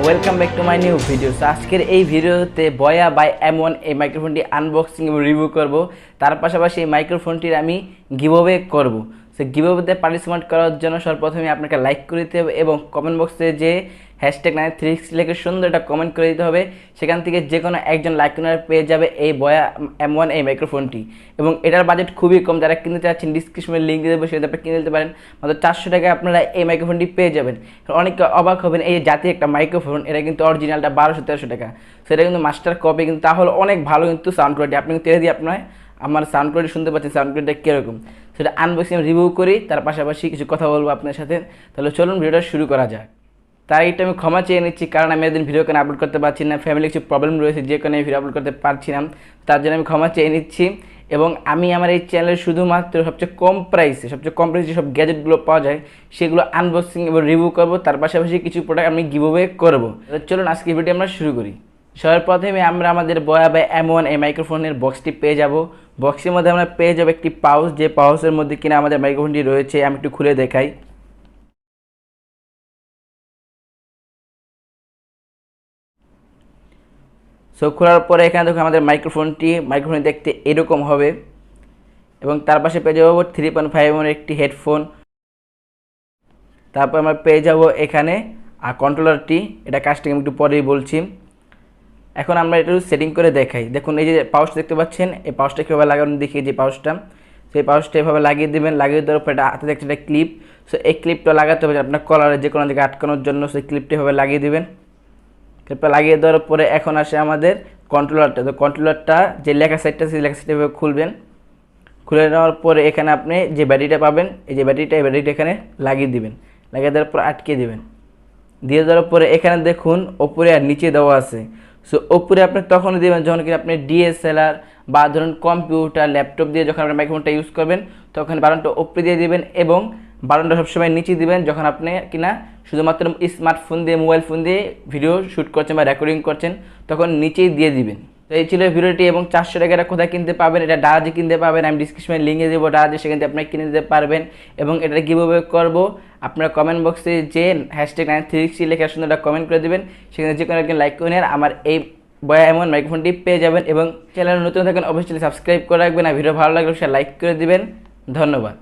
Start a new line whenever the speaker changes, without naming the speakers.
Welcome back to my new video. So আজকের এই ভিডিওতে বয়া বাই M1 এই মাইক্রোফোনটি আনবক্সিং এবং রিভিউ করব। তার পাশাপাশি এই মাইক্রোফোনটির আমি গিভঅ্যাওয়ে করব। সো গিভঅ্যাওয়েতে পার্টিসিপেট করার জন্য সর্বপ্রথমে আপনাকে লাইক করে দিতে হবে এবং কমেন্ট বক্সে যে #9 লিখে সুন্দর একটা কমেন্ট করে দিতে হবে। সেখান থেকে যে কোনো একজন লাইক উইনার পেয়ে যাবে এই বয়া M1 এই মাইক্রোফোনটি। এবং এটার বাজেট খুবই কম, যারা কিনতে চাচ্ছেন ডিসক্রিপশনে লিঙ্ক দিয়ে দেবো, সেটা আপনি কিনে নিতে পারেন। মাত্র 400 টাকায় আপনারা এই মাইক্রোফোনটি পেয়ে যাবেন। অনেকে অবাক হবেন, এই জাতীয় একটা মাইক্রোফোন, এটা কিন্তু অরিজিনালটা 1200-1300 টাকা। সেটা কিন্তু মাস্টার কপি, কিন্তু তাহলে অনেক ভালো কিন্তু সাউন্ড কোয়ালিটি। আপনি কিন্তু এটা দিয়ে আপনার আমার সাউন্ড কোয়ালিটি শুনতে পাচ্ছেন, সাউন্ড কোয়ালিটিটা কীরকম সেটা আনবক্সিং রিভিউ করি। তার পাশাপাশি কিছু কথা বলবো আপনার সাথে। তাহলে চলুন ভিডিওটা শুরু করা যাক। তার এটা আমি ক্ষমা চেয়ে নিচ্ছি, কারণ আমি এদিন ভিডিও কেন আপলোড করতে পারছি না, ফ্যামিলি কিছু প্রবলেম রয়েছে, যে কারণে ভিডিও আপলোড করতে পারছি না। তার জন্য আমি ক্ষমা চেয়ে নিচ্ছি। এবং আমি আমার এই চ্যানেলে শুধুমাত্র সবচেয়ে কম প্রাইসে সব গ্যাজেটগুলো পাওয়া যায় সেগুলো আনবক্সিং এবং রিভিউ করবো। তার পাশাপাশি কিছু প্রোডাক্ট আমি গিভঅ্যাওয়ে করবো। চলুন আজকে ভিডিও আমরা শুরু করি। সবার প্রথমে আমরা আমাদের বয়া বাই M1 এই মাইক্রোফোনের বক্সটি পেয়ে যাব। বক্সের মধ্যে আমরা পেয়ে যাবো একটি পাউচ, যে পাউচের মধ্যে কিনা আমাদের মাইক্রোফোনটি রয়েছে। আমি একটু খুলে দেখাই। সো খোলার পরে এখানে দেখো আমাদের মাইক্রোফোনটি দেখতে এরকম হবে। এবং তার পাশে পেয়ে যাবো 3.5 একটি হেডফোন। তারপর আমরা পেয়ে যাব এখানে কন্ট্রোলারটি, এটা কাজটা আমি একটু পরেই বলছি। এখন আমরা একটু সেটিং করে দেখাই। দেখুন এই যে পাউচ দেখতে পাচ্ছেন, এই পাউচটা কীভাবে লাগানো দেখিয়ে, যে পাউচটা, সেই পাউচটা এভাবে লাগিয়ে দেবেন। লাগিয়ে দেওয়ার পর এটা হাতে দেখছেন একটা ক্লিপ। সো এই ক্লিপটা লাগাতে হবে আপনার কলারে যে কোনো দিকে আটকানোর জন্য। সেই ক্লিপটা এভাবে লাগিয়ে দেবেন। ক্লিপটা লাগিয়ে দেওয়ার পরে এখন আসে আমাদের কন্ট্রোলারটা। তো কন্ট্রোলারটা যে লেখা সাইডটা, সেই লেখা সাইডটা এভাবে খুলবেন। খুলে নেওয়ার পরে এখানে আপনি যে ব্যাটারিটা পাবেন, এই যে ব্যাটারিটা, এই ব্যাটারিটা এখানে লাগিয়ে দিবেন। লাগিয়ে দেওয়ার পর আটকে দেবেন। দিয়ে দেওয়ার পরে এখানে দেখুন ওপরে আর নিচে দেওয়া আছে। সো ওপরে আপনি তখনই দেবেন যখন কি আপনি DSLR বা ধরুন কম্পিউটার, ল্যাপটপ দিয়ে যখন আপনি মাইক্রোফোনটা ইউজ করবেন, তখন বাটনটা ওপরে দিয়ে দেবেন এবং বাটনটা সবসময় নিচে দিবেন যখন আপনি কিনা শুধুমাত্র স্মার্টফোন দিয়ে, মোবাইল ফোন দিয়ে ভিডিও শ্যুট করছেন বা রেকর্ডিং করছেন, তখন নিচেই দিয়ে দিবেন। তো এই ছিল ভিডিওটি। এবং 400 টাকাটা কোথায় কিনতে পাবেন, এটা ডারাজে কিনতে পাবেন। আমি ডিসক্রিপশনে লিঙ্কে দেবো ডারাজে, সেখান থেকে আপনি কিনে দিতে পারবেন। এবং এটা গিভঅ্যাওয়ে করবো। আপনারা কমেন্ট বক্সে যে #9 লেখা সুন্দর কমেন্ট করে দেবেন। সেখানে যে কোনো একজন লাইক করে নেন, আমার এই বয়া M1 মাইক্রোফোনটি পেয়ে যাবেন। এবং চ্যানেল নতুন থাকেন অবশ্যই সাবস্ক্রাইব করে রাখবেন। আর ভিডিও ভালো লাগলে অবশ্যই লাইক করে দিবেন। ধন্যবাদ।